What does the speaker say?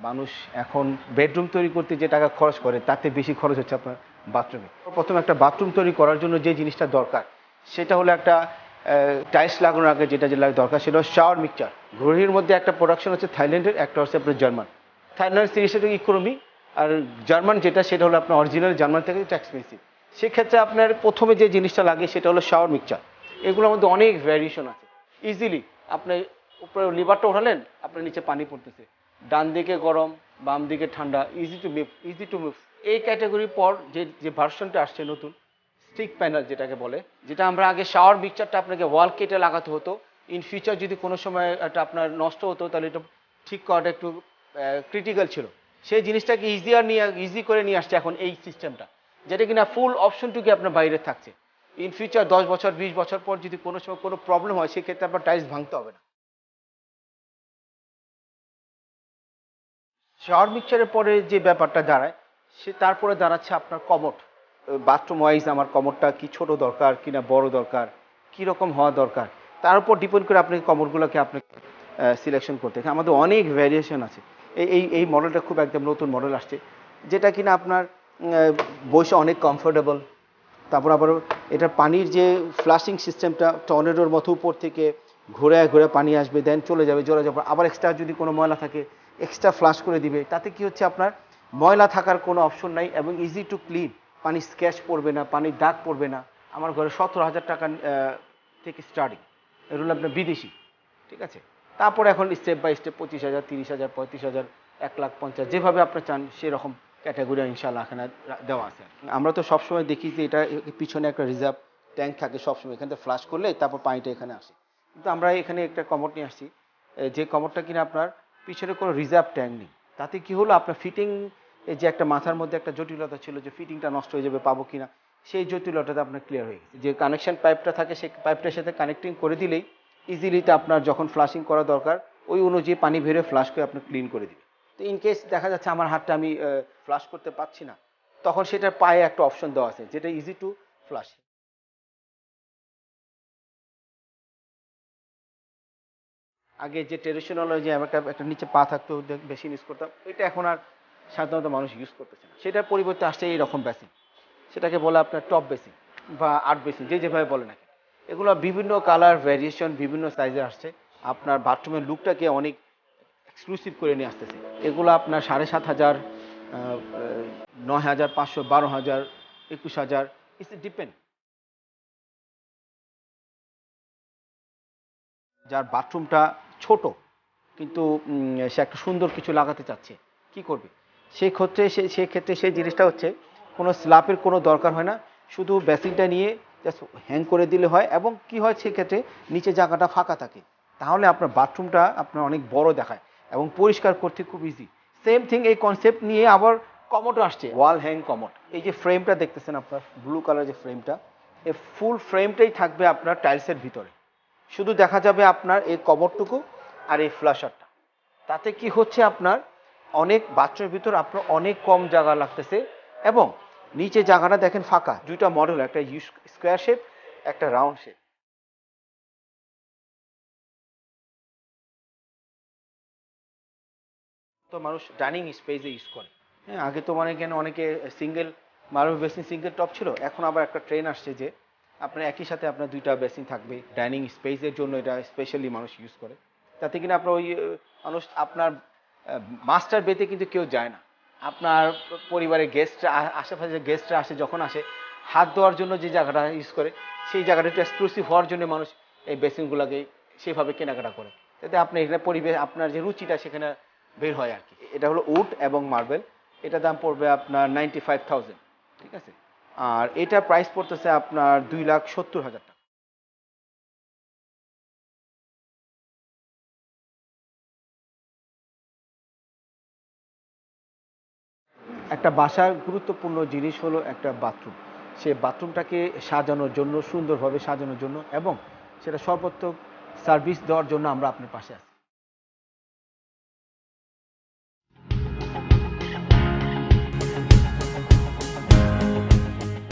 মানুষ এখন বেডরুম তৈরি করতে যে টাকা খরচ করে তাতে বেশি খরচ হচ্ছে আপনার বাথরুমে। প্রথমে একটা বাথরুম তৈরি করার জন্য যে জিনিসটা দরকার সেটা হলো একটা টাইলস লাগানোর আগে যেটা দরকার সেটা হলো শাওয়ার মিক্সচার। ঘড়ির মধ্যে একটা প্রোডাকশন হচ্ছে থাইল্যান্ডের, একটা হচ্ছে আপনার জার্মান। থাইল্যান্ড সিরিজটা থেকে ইকোনমি, আর জার্মান যেটা সেটা হলো আপনার অরিজিনাল জার্মান থেকে এটা এক্সপেন্সিভ। সেক্ষেত্রে আপনার প্রথমে যে জিনিসটা লাগে সেটা হলো শাওয়ার মিক্সচার। এগুলোর মধ্যে অনেক ভ্যারিয়েশন আছে। ইজিলি আপনি উপরে লিভারটা উঠালেন, আপনার নিচে পানি পড়তেছে, ডান দিকে গরম, বাম দিকে ঠান্ডা, ইজি টু মুভ। এই ক্যাটাগরির পর যে যে ভার্সনটা আসছে নতুন, স্টিক প্যানেল যেটাকে বলে, যেটা আমরা আগে শাওয়ার মিক্সচারটা আপনাকে ওয়াল কেটে লাগাতে হতো। ইন ফিউচার যদি কোনো সময় এটা আপনার নষ্ট হতো তাহলে এটা ঠিক করাটা একটু ক্রিটিক্যাল ছিল। সেই জিনিসটাকে ইজি করে নিয়ে আসছে এখন এই সিস্টেমটা, যেটা কিনা ফুল অপশনটুকু আপনার বাইরে থাকছে। ইন ফিউচার 10 বছর 20 বছর পর যদি কোনো সময় কোনো প্রবলেম হয় সেক্ষেত্রে আপনার টাইলস ভাঙতে হবে না। শাওয়ার মিক্সচারের পরে যে ব্যাপারটা দাঁড়ায় সে তারপরে দাঁড়াচ্ছে আপনার কমোড। বাথরুম ওয়াইজ আমার কমোডটা কি ছোট দরকার কিনা বড় দরকার, কি রকম হওয়া দরকার, তার উপর ডিপেন্ড করে আপনাকে কমোডগুলোকে আপনাকে সিলেকশন করতে হয়। আমাদের অনেক ভ্যারিয়েশন আছে। এই মডেলটা খুব একদম নতুন মডেল আসছে, যেটা কিনা আপনার বসে অনেক কমফোর্টেবল। তারপর আবার এটার পানির যে ফ্লাশিং সিস্টেমটা টর্নেডোর মতো উপর থেকে ঘুরে ঘুরে পানি আসবে, দেন চলে যাবে, জলে যাবে, আবার এক্সট্রা যদি কোনো ময়লা থাকে এক্সট্রা ফ্লাশ করে দিবে। তাতে কি হচ্ছে আপনার ময়লা থাকার কোনো অপশন নাই এবং ইজি টু ক্লিন। পানির স্ক্যাচ পড়বে না, পানির দাগ পড়বে না। আমার ঘরে 17,000 টাকা থেকে স্টার্টিং, এগুলো আপনার বিদেশি, ঠিক আছে। তারপর এখন স্টেপ বাই স্টেপ 25,000, 30,000, 35,000, 1,50,000, যেভাবে আপনি চান সেরকম ক্যাটাগরি ইনশাআল্লাহ এখানে দেওয়া আছে। আমরা তো সবসময় দেখি যে এটা পিছনে একটা রিজার্ভ ট্যাঙ্ক থাকে সবসময়, এখান থেকে ফ্লাশ করলে তারপর পানিটা এখানে আসে। কিন্তু আমরা এখানে একটা কমোড নিয়ে আসছি, যে কমোডটা কিনা আপনার পিছনে কোনো রিজার্ভ ট্যাঙ্ক নেই। তাতে কি হলো, আপনার ফিটিং যে একটা মাথার মধ্যে একটা জটিলতা ছিল যে ফিটিংটা নষ্ট হয়ে যাবে, পাবো কিনা, সেই জটিলতাটা আপনার ক্লিয়ার হয়ে গেছে। যে কানেকশন পাইপটা থাকে সেই পাইপটার সাথে কানেক্টিং করে দিলেই ইজিলিতে আপনার যখন ফ্লাশিং করা দরকার ওই অনুযায়ী পানি ভরে ফ্লাশ করে আপনি ক্লিন করে দিবে। তো ইন কেস দেখা যাচ্ছে আমার হাতটা আমি ফ্লাশ করতে পারছি না, তখন সেটার পায়ে একটা অপশন দেওয়া আছে যেটা ইজি টু ফ্লাশ। আগে যে ট্রেডিশনাল যে একটা নিচে পা থাকতো বেসিন ইউজ করতাম, ওইটা এখন আর সাধারণত মানুষ ইউজ করতেছে না। সেটার পরিবর্তে আসছে এইরকম বেসিন, সেটাকে বলে আপনার টপ বেসিন বা আর্ট বেসিন, যে যেভাবে বলে নাকি। এগুলো বিভিন্ন কালার ভ্যারিয়েশন বিভিন্ন সাইজে আসছে, আপনার বাথরুমের লুকটাকে অনেক এক্সক্লুসিভ করে নিয়ে আসতেছে। এগুলো আপনার 7,500, 9,500, 12,000, 21,000, ইটস ডিপেন্ড। যার বাথরুমটা ছোট কিন্তু সে একটা সুন্দর কিছু লাগাতে চাচ্ছে, কি করবে? সেক্ষেত্রে সেই জিনিসটা হচ্ছে কোনো স্ল্যাপের কোনো দরকার হয় না, শুধু বেসিনটা নিয়ে জাস্ট হ্যাং করে দিলে হয়। এবং কি হয় সেক্ষেত্রে নিচে জায়গাটা ফাঁকা থাকে, তাহলে আপনার বাথরুমটা আপনার অনেক বড় দেখায় এবং পরিষ্কার করতে খুব ইজি। সেম থিং এই কনসেপ্ট নিয়ে আবার কমোডও আসছে, ওয়াল হ্যাং কমোড। এই যে ফ্রেমটা দেখতেছেন আপনার ব্লু কালার যে ফ্রেমটা, এই ফুল ফ্রেমটাই থাকবে আপনার টাইলসের ভিতরে, শুধু দেখা যাবে আপনার এই কভারটুকু আর এই ফ্লাশারটা। তাতে কি হচ্ছে আপনার অনেক বাথরুমের ভিতর আপনার অনেক কম জায়গা লাগতেছে এবং নিচে জায়গাটা দেখেন ফাঁকা। দুইটা মডেল, একটা স্কোয়ার শেপ, একটা রাউন্ড শেপ। তো মানুষ ডাইনিং স্পেসে ইউজ করে। হ্যাঁ, আগে তো মানে কেন অনেকে single marble basin single top ছিল, এখন আবার একটা ট্রেন আসছে যে আপনার একই সাথে আপনার দুইটা বেসিন থাকবে। ডাইনিং স্পেসের জন্য এটা স্পেশালি মানুষ ইউজ করে। তাতে কিনা আপনার ওই মানুষ আপনার মাস্টার বেতে কিন্তু কেউ যায় না। আপনার পরিবারের গেস্টরা, আশেপাশে গেস্টরা আসে, যখন আসে হাত ধোয়ার জন্য যে জায়গাটা ইউজ করে সেই জায়গাটা একটু এক্সক্লুসিভ হওয়ার জন্য মানুষ এই বেসিনগুলোকে সেভাবে কেনাকাটা করে, যাতে আপনি এখানে পরিবেশ আপনার যে রুচিটা সেখানে বের হয় আর কি। এটা হলো উড এবং মার্বেল, এটা দাম পড়বে আপনার 95,000, ঠিক আছে। আর এটা প্রাইস পড়তেছে আপনার 2,70,000 টাকা। একটা বাসার গুরুত্বপূর্ণ জিনিস হলো একটা বাথরুম। সে বাথরুমটাকে সাজানোর জন্য, সুন্দরভাবে সাজানোর জন্য এবং সেটা সর্বোত্তম সার্ভিস দেওয়ার জন্য আমরা আপনার পাশে আছি।